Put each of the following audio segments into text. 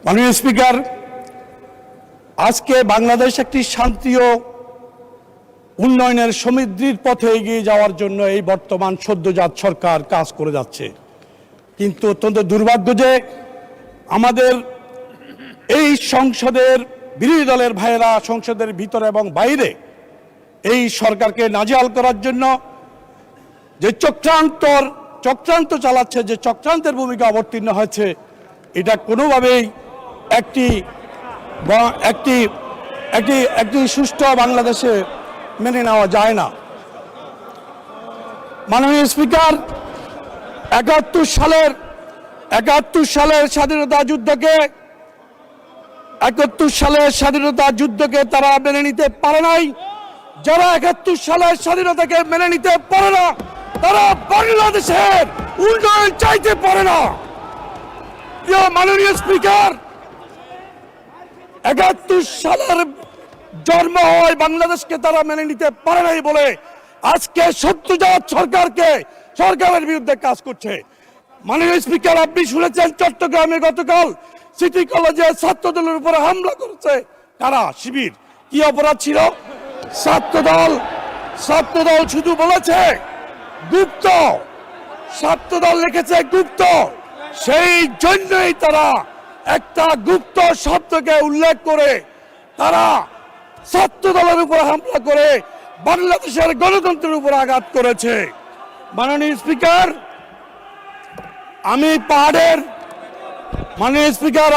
মাননীয় স্পিকার, আজকে বাংলাদেশ একটি শান্তি ও উন্নয়নের সমৃদ্ধির পথে এগিয়ে যাওয়ার জন্য এই বর্তমান সদ্যজাত সরকার কাজ করে যাচ্ছে। কিন্তু অত্যন্ত দুর্ভাগ্য যে আমাদের এই সংসদের বিরোধী দলের ভাইয়েরা সংসদের ভিতরে এবং বাইরে এই সরকারকে নাজেহাল করার জন্য যে চক্রান্ত চালাচ্ছে, যে চক্রান্তের ভূমিকা অবতীর্ণ হয়েছে, এটা কোনোভাবেই একটি সুষ্ঠু বাংলাদেশে মেনে নেওয়া যায় না। মাননীয় স্পিকার, 71 সালের স্বাধীনতা যুদ্ধকে তারা মেনে নিতে পারে নাই। যারা 71 সালের স্বাধীনতাকে মেনে নিতে পারে না, তারা বাংলাদেশের উন্নয়ন চাইতে পারে না। প্রিয় মাননীয় স্পিকার, 71 সালের জন্ম হয় বাংলাদেশকে তারা মেনে নিতে পারে নাই বলে আজকে সদ্যজাত সরকারের বিরুদ্ধে কাজ করছে। মাননীয় স্পিকার, আপনি শুনেছেন চট্টগ্রামে গতকাল সিটি কলেজে ছাত্রদলের উপরে হামলা করেছে কারা? শিবির। কি অপরাধ ছিল? ছাত্রদল শুধু বলেছে গুপ্ত, ছাত্রদল লিখেছে গুপ্ত। সেই জন্যই তারা একটা গুপ্ত শব্দকে উল্লেখ করে তারা ছাত্রদলের উপর হামলা করে বাংলাদেশের গণতন্ত্রের উপর আঘাত করেছে। মাননীয় স্পিকার,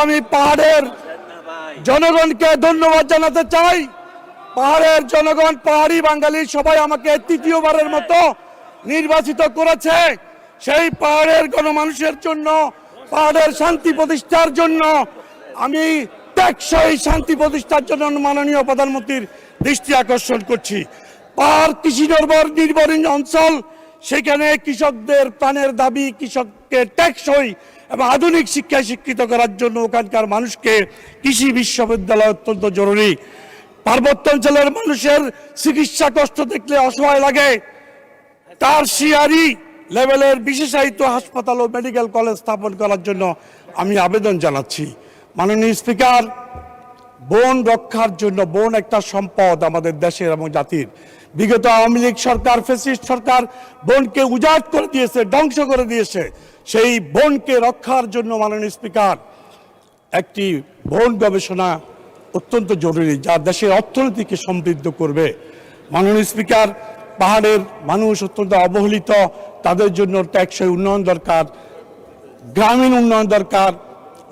আমি পাহাড়ের জনগণকে ধন্যবাদ জানাতে চাই। পাহাড়ের জনগণ, পাহাড়ি বাঙালি সবাই আমাকে তৃতীয়বারের মতো নির্বাচিত করেছে। সেই পাহাড়ের গণমানুষের জন্য, পাহাড়ের শান্তি প্রতিষ্ঠার জন্য, আমি টেকসই শান্তি প্রতিষ্ঠার জন্য মাননীয় প্রধানমন্ত্রীর দৃষ্টি আকর্ষণ করছি। পাহাড় কৃষি নির্ভরশীল অঞ্চল, সেখানে কৃষকদের প্রাণের দাবি, কৃষককে টেকসই এবং আধুনিক শিক্ষায় শিক্ষিত করার জন্য ওখানকার মানুষকে কৃষি বিশ্ববিদ্যালয় অত্যন্ত জরুরি। পার্বত্য অঞ্চলের মানুষের চিকিৎসা কষ্ট দেখলে অসহায় লাগে। টারশিয়ারি লেভেলের বিশেষায়িত হাসপাতাল ও মেডিকেল কলেজ স্থাপন করার জন্য আমি আবেদন জানাচ্ছি। মাননীয় স্পিকার, বন রক্ষার জন্য, বন একটা সম্পদ আমাদের দেশের এবং জাতির। বিগত আওয়ামী লীগ সরকার, ফ্যাসিস্ট সরকার বনকে উজাড় করে দিয়েছে, ধ্বংস করে দিয়েছে। সেই বনকে রক্ষার জন্য মাননীয় স্পিকার, একটি বন গবেষণা অত্যন্ত জরুরি, যা দেশের অর্থনীতিকে সমৃদ্ধ করবে। মাননীয় স্পিকার, পাহাড়ের মানুষ অত্যন্ত অবহেলিত, তাদের জন্য টেকসই উন্নয়ন দরকার, গ্রামীণ উন্নয়ন দরকার।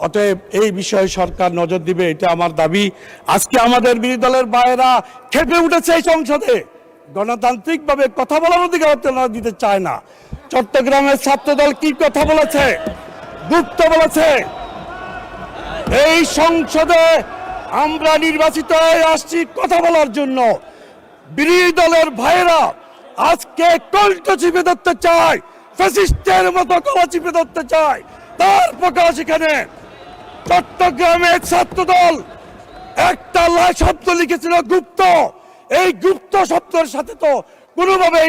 অতএব এই বিষয়ে সরকার নজর দিবে, এটা আমার দাবি। আজকে আমাদের বিরোধী দলের ভাইয়েরা খেপে উঠেছে এই সংসদে, গণতান্ত্রিকভাবে কথা বলার অধিকার দিতে চায় না। চট্টগ্রামের ছাত্রদল কি কথা বলেছে? গুপ্ত বলেছে। এই সংসদে আমরা নির্বাচিত হয়ে আসছি কথা বলার জন্য। বিরোধী দলের ভাইয়েরা আজকে কণ্ঠ চিপে ধরতে চায়, ফ্যাসিস্টের মতো গলা চিপে ধরতে চায়। তার প্রকাশ এখানে চট্টগ্রামের ছাত্রদল একটা শব্দ লিখেছিল গুপ্ত। এই গুপ্ত শব্দের সাথে তো কোনোভাবে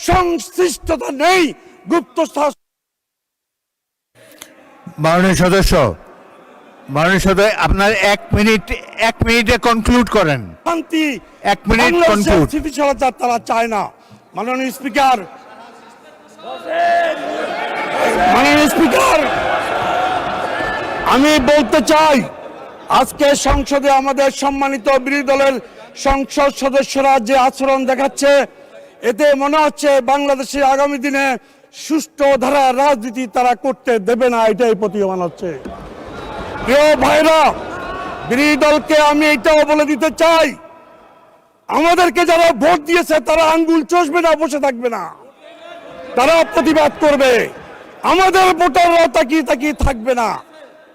সংশ্লিষ্টতা নেই। গুপ্ত মাননীয় সদস্য, আপনার এক মিনিটে কনক্লুড করেন। শান্তি 1 মিনিট কনক্লুড। স্থিতিশীলতা তারা চায় না। মাননীয় স্পিকার, আমি বলতে চাই, আজকে সংসদে আমাদের সম্মানিত বিরোধী দলের সংসদ সদস্যরা যে আচরণ দেখাচ্ছে, এতে মনে হচ্ছে বাংলাদেশে আগামী দিনে সুষ্ঠু ধারার রাজনীতি তারা করতে দেবে না, এটাই প্রতীয়মান হচ্ছে। প্রিয় ভাইরা, বিরোধী দলকে আমি এটাও বলে দিতে চাই, আমাদেরকে যারা ভোট দিয়েছে তারা আঙ্গুল চষবে না, বসে থাকবে না, তারা প্রতিবাদ করবে। আমাদের ভোটাররা তাকিয়ে থাকবে না।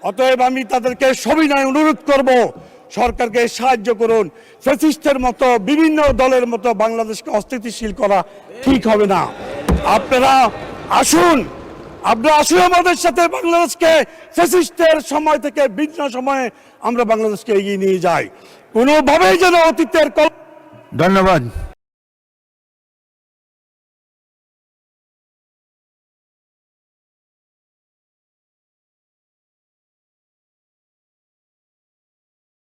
অতএব আমি তাদেরকে সবিনয় অনুরোধ করব, সরকারকে সাহায্য করুন। ফ্যাসিস্টের মতো, বিভিন্ন দলের মতো বাংলাদেশকে অস্থিতিশীল করা ঠিক হবে না। আপনারা আসুন আমাদের সাথে বাংলাদেশকে ফ্যাসিস্টের সময় থেকে ভিন্ন সময়ে আমরা বাংলাদেশকে এগিয়ে নিয়ে যাই। কোনোভাবেই যেন অতীতের। ধন্যবাদ।